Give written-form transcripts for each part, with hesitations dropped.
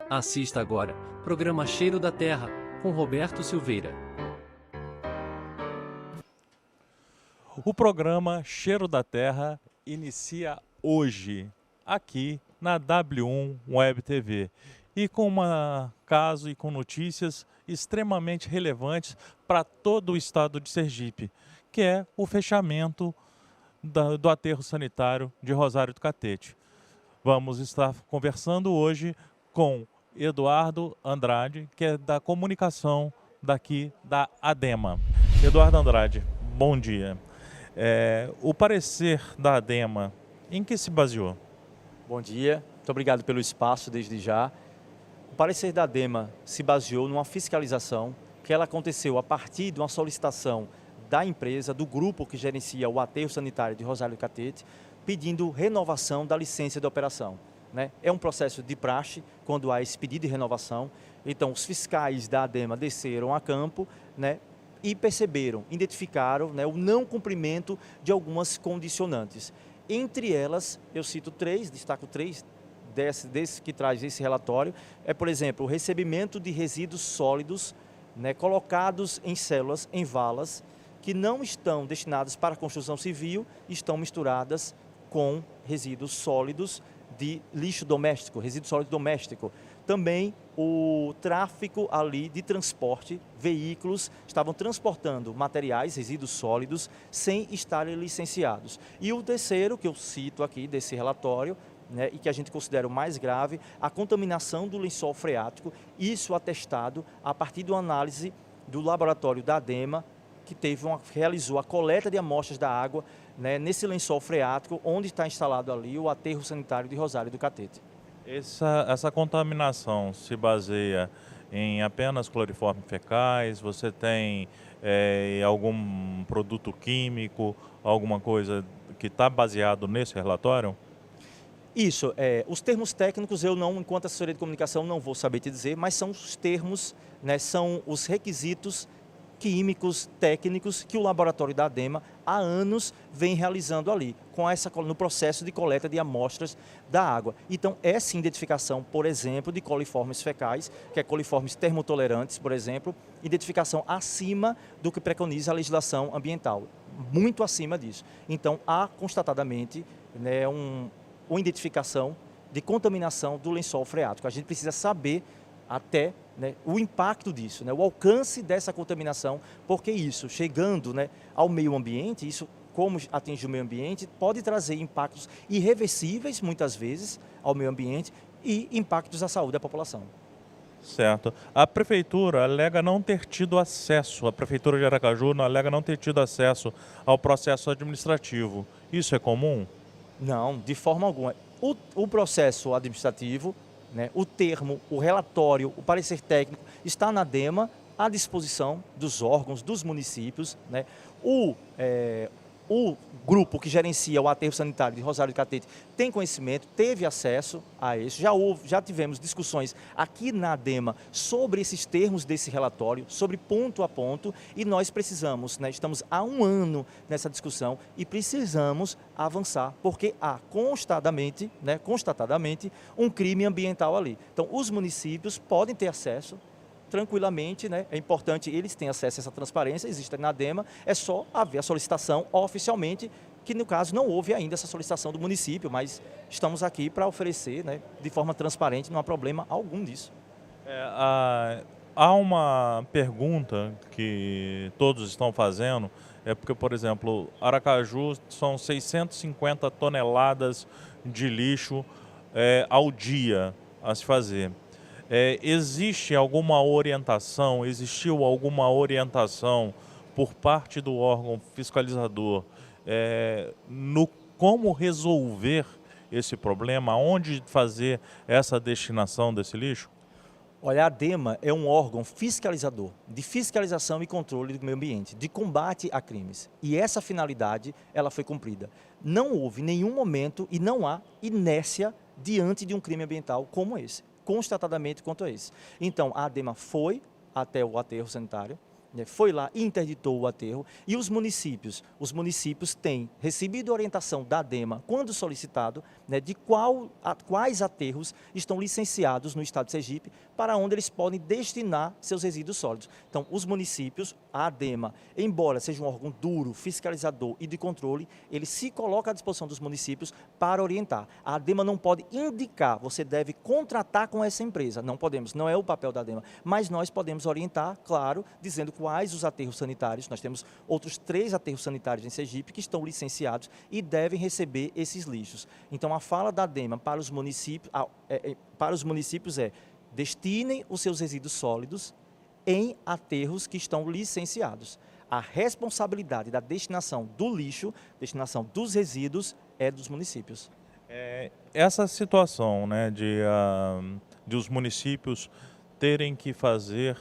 Assista agora, programa Cheiro da Terra, com Roberto Silveira. O programa Cheiro da Terra inicia hoje, aqui na W1 Web TV, e com um caso e com notícias extremamente relevantes para todo o estado de Sergipe, que é o fechamento do aterro sanitário de Rosário do Catete. Vamos estar conversando hoje com Eduardo Andrade, que é da comunicação daqui da ADEMA. Eduardo Andrade, bom dia. O parecer da ADEMA, em que se baseou? Bom dia, muito obrigado pelo espaço desde já. O parecer da ADEMA se baseou numa fiscalização que ela aconteceu a partir de uma solicitação da empresa, do grupo que gerencia o aterro sanitário de Rosário do Catete, pedindo renovação da licença de operação. É um processo de praxe quando há esse pedido de renovação. Então, os fiscais da ADEMA desceram a campo, e perceberam, identificaram o não cumprimento de algumas condicionantes. Entre elas, eu cito três, destaco três desse que traz esse relatório. Por exemplo, o recebimento de resíduos sólidos colocados em células, em valas, que não estão destinadas para a construção civil, estão misturadas com resíduos sólidos de lixo doméstico, resíduo sólido doméstico. Também o tráfico ali de transporte, veículos estavam transportando materiais, resíduos sólidos, sem estarem licenciados. E o terceiro, que eu cito aqui desse relatório, e que a gente considera o mais grave, a contaminação do lençol freático, isso atestado a partir de uma análise do laboratório da ADEMA, que realizou a coleta de amostras da água nesse lençol freático, onde está instalado ali o aterro sanitário de Rosário do Catete. Essa contaminação se baseia em apenas cloriformes fecais? Você tem algum produto químico, alguma coisa que está baseado nesse relatório? Isso, os termos técnicos eu não, enquanto assessoria de comunicação, não vou saber te dizer, mas são os termos, são os requisitos químicos, técnicos que o laboratório da ADEMA há anos vem realizando ali, no processo de coleta de amostras da água. Então, essa identificação, por exemplo, de coliformes fecais, que é coliformes termotolerantes, por exemplo, identificação acima do que preconiza a legislação ambiental, muito acima disso. Então, há constatadamente uma identificação de contaminação do lençol freático. A gente precisa saber até o impacto disso, o alcance dessa contaminação, porque isso, chegando ao meio ambiente, isso como atinge o meio ambiente, pode trazer impactos irreversíveis, muitas vezes, ao meio ambiente e impactos à saúde da população. Certo. A Prefeitura alega não ter tido acesso, a Prefeitura de Aracaju alega não ter tido acesso ao processo administrativo. Isso é comum? Não, de forma alguma. O processo administrativo, o termo, o relatório, o parecer técnico está na ADEMA à disposição dos órgãos, dos municípios. O grupo que gerencia o aterro sanitário de Rosário do Catete tem conhecimento, teve acesso a isso. Já tivemos discussões aqui na ADEMA sobre esses termos desse relatório, sobre ponto a ponto, e nós precisamos, estamos há um ano nessa discussão e precisamos avançar, porque há constatadamente um crime ambiental ali. Então, os municípios podem ter acesso tranquilamente, é importante, eles têm acesso a essa transparência, existe na ADEMA, é só haver a solicitação oficialmente, que no caso não houve ainda essa solicitação do município, mas estamos aqui para oferecer de forma transparente, não há problema algum disso. Há uma pergunta que todos estão fazendo, porque, por exemplo, Aracaju são 650 toneladas de lixo ao dia a se fazer. Existiu alguma orientação por parte do órgão fiscalizador no como resolver esse problema, onde fazer essa destinação desse lixo? Olha, a ADEMA é um órgão fiscalizador, de fiscalização e controle do meio ambiente, de combate a crimes. E essa finalidade, ela foi cumprida. Não houve nenhum momento e não há inércia diante de um crime ambiental como esse, constatadamente quanto a esse. Então, a ADEMA foi até o aterro sanitário, né, foi lá e interditou o aterro, e os municípios têm recebido orientação da ADEMA, quando solicitado, né, de quais aterros estão licenciados no estado de Sergipe, para onde eles podem destinar seus resíduos sólidos. Então, os municípios, a ADEMA, embora seja um órgão duro, fiscalizador e de controle, ele se coloca à disposição dos municípios para orientar. A ADEMA não pode indicar, você deve contratar com essa empresa, não podemos, não é o papel da ADEMA, mas nós podemos orientar, claro, dizendo quais os aterros sanitários. Nós temos outros 3 aterros sanitários em Sergipe que estão licenciados e devem receber esses lixos. Então, a fala da ADEMA para os municípios é: destinem os seus resíduos sólidos em aterros que estão licenciados. A responsabilidade da destinação do lixo, destinação dos resíduos, é dos municípios. Essa situação, né, de os municípios terem que fazer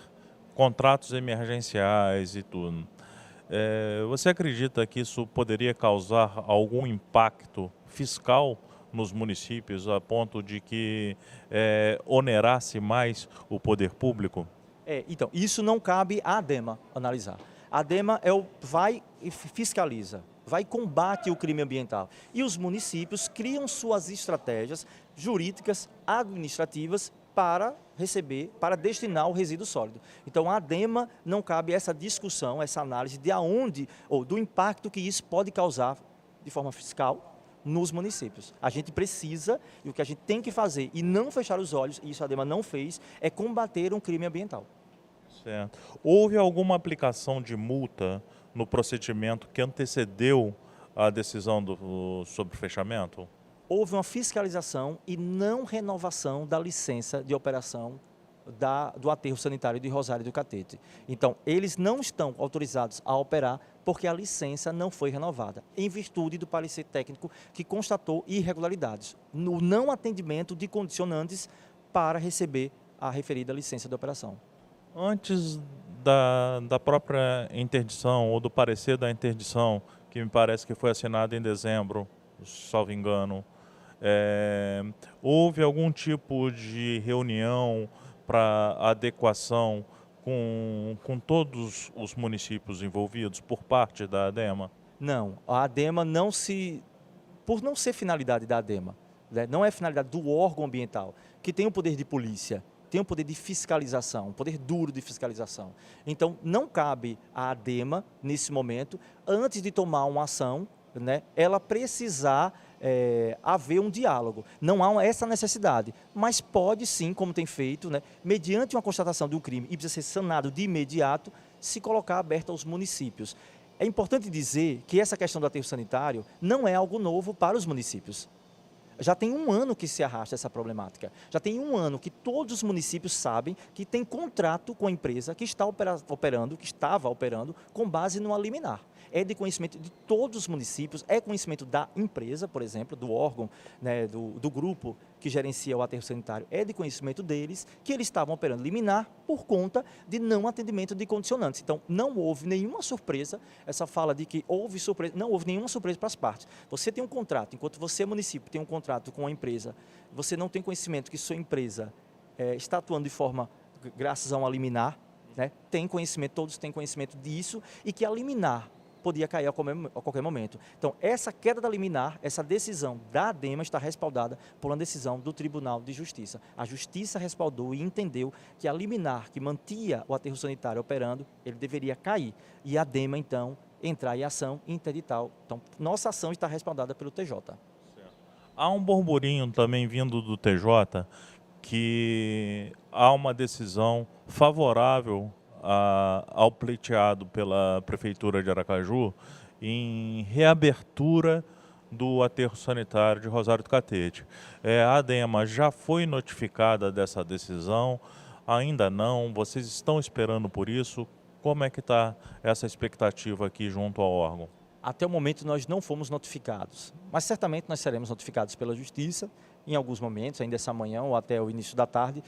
contratos emergenciais e tudo, você acredita que isso poderia causar algum impacto fiscal nos municípios, a ponto de que onerasse mais o poder público? Então, isso não cabe à ADEMA analisar. A ADEMA vai e fiscaliza, vai e combate o crime ambiental. E os municípios criam suas estratégias jurídicas, administrativas, para receber, para destinar o resíduo sólido. Então, a ADEMA não cabe essa discussão, essa análise de aonde, ou do impacto que isso pode causar de forma fiscal nos municípios. A gente precisa, e o que a gente tem que fazer, e não fechar os olhos, e isso a ADEMA não fez, é combater um crime ambiental. Certo. Houve alguma aplicação de multa no procedimento que antecedeu a decisão sobre o fechamento? Houve uma fiscalização e não renovação da licença de operação do aterro sanitário de Rosário do Catete. Então, eles não estão autorizados a operar porque a licença não foi renovada, em virtude do parecer técnico que constatou irregularidades no não atendimento de condicionantes para receber a referida licença de operação. Antes da própria interdição, ou do parecer da interdição, que me parece que foi assinado em dezembro, salvo engano, houve algum tipo de reunião para adequação com todos os municípios envolvidos por parte da ADEMA? Não, a ADEMA por não ser finalidade da ADEMA, né, não é finalidade do órgão ambiental, que tem o poder de polícia, tem o poder de fiscalização, um poder duro de fiscalização. Então, não cabe à ADEMA, nesse momento, antes de tomar uma ação, né, ela precisar haver um diálogo. Não há essa necessidade, mas pode sim, como tem feito, né, mediante uma constatação de um crime e precisa ser sanado de imediato, se colocar aberto aos municípios. É importante dizer que essa questão do aterro sanitário não é algo novo para os municípios. Já tem um ano que se arrasta essa problemática. Já tem um ano que todos os municípios sabem que tem contrato com a empresa que está operando, que estava operando, com base no liminar. É de conhecimento de todos os municípios, é conhecimento da empresa, por exemplo, do órgão, né, do grupo que gerencia o aterro sanitário, é de conhecimento deles que eles estavam operando liminar por conta de não atendimento de condicionantes. Então, não houve nenhuma surpresa, essa fala de que houve surpresa, não houve nenhuma surpresa para as partes. Você tem um contrato, enquanto você, município, tem um contrato com a empresa, você não tem conhecimento que sua empresa está atuando de forma, graças a uma liminar, né, tem conhecimento, todos têm conhecimento disso, e que a liminar podia cair a qualquer momento. Então, essa queda da liminar, essa decisão da ADEMA está respaldada por uma decisão do Tribunal de Justiça. A Justiça respaldou e entendeu que a liminar que mantinha o aterro sanitário operando, ele deveria cair. E a ADEMA, então, entrar em ação e interditar. Então, nossa ação está respaldada pelo TJ. Há um burburinho também vindo do TJ que há uma decisão favorável ao pleiteado pela Prefeitura de Aracaju em reabertura do aterro sanitário de Rosário do Catete. A ADEMA já foi notificada dessa decisão? Ainda não? Vocês estão esperando por isso? Como é que está essa expectativa aqui junto ao órgão? Até o momento nós não fomos notificados, mas certamente nós seremos notificados pela Justiça em alguns momentos, ainda essa manhã ou até o início da tarde,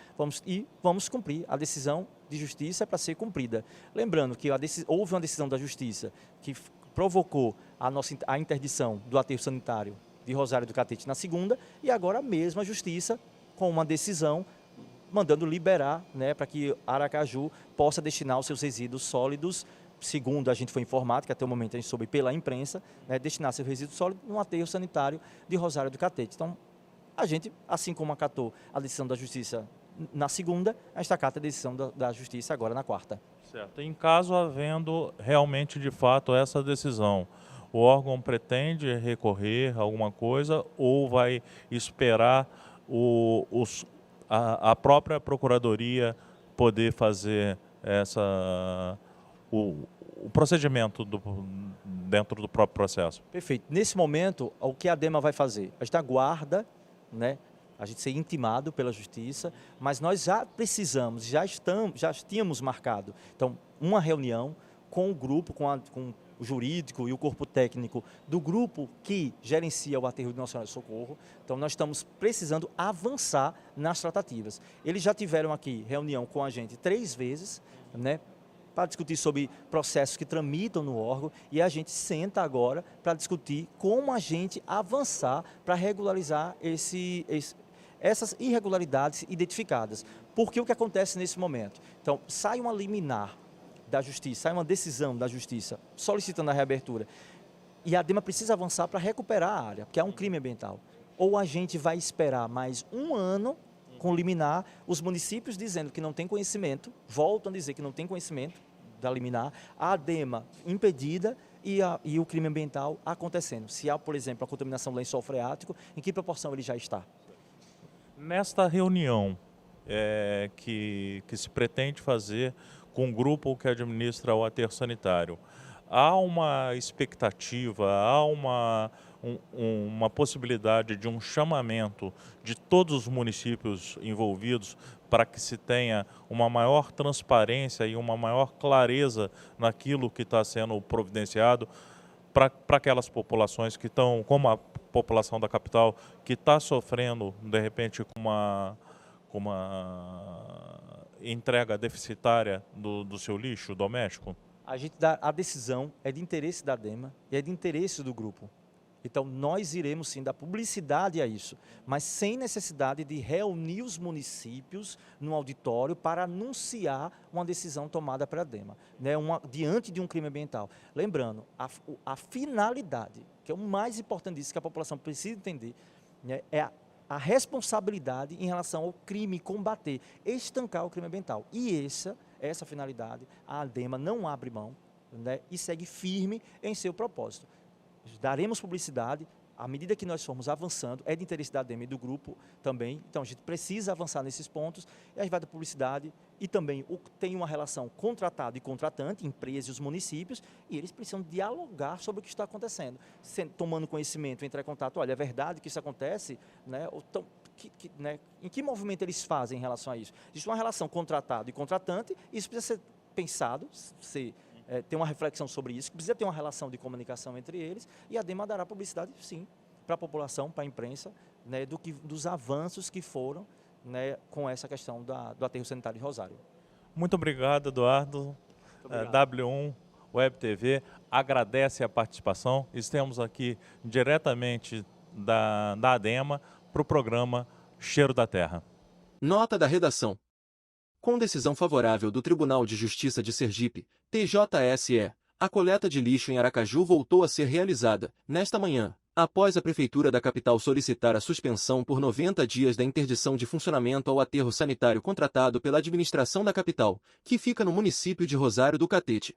vamos cumprir. A decisão de Justiça é para ser cumprida. Lembrando que houve uma decisão da Justiça que provocou a interdição do aterro sanitário de Rosário do Catete na segunda, e agora a mesma Justiça, com uma decisão, mandando liberar, né, para que Aracaju possa destinar os seus resíduos sólidos, segundo a gente foi informado, que até o momento a gente soube pela imprensa, né, destinar seus resíduos sólidos num aterro sanitário de Rosário do Catete. Então, a gente, assim como acatou a decisão da Justiça na segunda, a gente acata a decisão da Justiça agora na quarta. Certo. Em caso havendo realmente, de fato, essa decisão, o órgão pretende recorrer a alguma coisa ou vai esperar a própria Procuradoria poder fazer o procedimento dentro do próprio processo? Perfeito. Nesse momento, o que a ADEMA vai fazer? A gente aguarda, né, a gente ser intimado pela Justiça, mas nós já precisamos, já tínhamos marcado, então, uma reunião com o grupo, com o jurídico e o corpo técnico do grupo que gerencia o aterro de Nacional de Socorro. Então, nós estamos precisando avançar nas tratativas. Eles já tiveram aqui reunião com a gente 3 vezes, né, para discutir sobre processos que tramitam no órgão, e a gente senta agora para discutir como a gente avançar para regularizar essas irregularidades identificadas. Porque o que acontece nesse momento? Então, sai uma liminar da Justiça, sai uma decisão da Justiça solicitando a reabertura, e a ADEMA precisa avançar para recuperar a área, porque é um crime ambiental. Ou a gente vai esperar mais 1 ano com liminar, os municípios dizendo que não tem conhecimento, voltam a dizer que não tem conhecimento da liminar, a ADEMA impedida e o crime ambiental acontecendo. Se há, por exemplo, a contaminação do lençol freático, em que proporção ele já está? Nesta reunião que se pretende fazer com o grupo que administra o aterro sanitário, há uma expectativa, há uma possibilidade de um chamamento de todos os municípios envolvidos para que se tenha uma maior transparência e uma maior clareza naquilo que está sendo providenciado para aquelas populações que estão, como a população da capital, que está sofrendo, de repente, com uma entrega deficitária do seu lixo doméstico? A decisão é de interesse da ADEMA e é de interesse do grupo. Então, nós iremos sim dar publicidade a isso, mas sem necessidade de reunir os municípios no auditório para anunciar uma decisão tomada pela ADEMA, né, diante de um crime ambiental. Lembrando, a finalidade, que é o mais importante disso, que a população precisa entender, né, é a responsabilidade em relação ao crime, combater, estancar o crime ambiental. E essa finalidade, a ADEMA não abre mão, né, e segue firme em seu propósito. Daremos publicidade, à medida que nós formos avançando, é de interesse da ADEMA e do grupo também, então a gente precisa avançar nesses pontos, e a gente vai dar publicidade, e também tem uma relação contratado e contratante, empresa e os municípios, e eles precisam dialogar sobre o que está acontecendo, tomando conhecimento, entrar em contato, olha, é verdade que isso acontece, né, né, em que movimento eles fazem em relação a isso? Existe uma relação contratado e contratante, e isso precisa ser pensado, ter uma reflexão sobre isso, que precisa ter uma relação de comunicação entre eles, e a ADEMA dará publicidade, sim, para a população, para a imprensa, né, dos avanços que foram, né, com essa questão do aterro sanitário de Rosário. Muito obrigado, Eduardo. W1 Web TV agradece a participação. Estamos aqui diretamente da ADEMA para o programa Cheiro da Terra. Nota da redação. Com decisão favorável do Tribunal de Justiça de Sergipe, TJSE, a coleta de lixo em Aracaju voltou a ser realizada, nesta manhã, após a Prefeitura da capital solicitar a suspensão por 90 dias da interdição de funcionamento ao aterro sanitário contratado pela administração da capital, que fica no município de Rosário do Catete.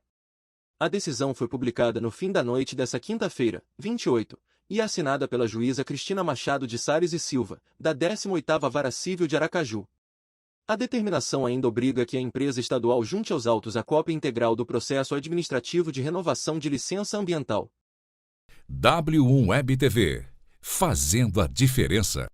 A decisão foi publicada no fim da noite desta quinta-feira, 28, e assinada pela juíza Cristina Machado de Salles e Silva, da 18ª Vara Civil de Aracaju. A determinação ainda obriga que a empresa estadual junte aos autos a cópia integral do processo administrativo de renovação de licença ambiental. W1 Web TV, fazendo a diferença.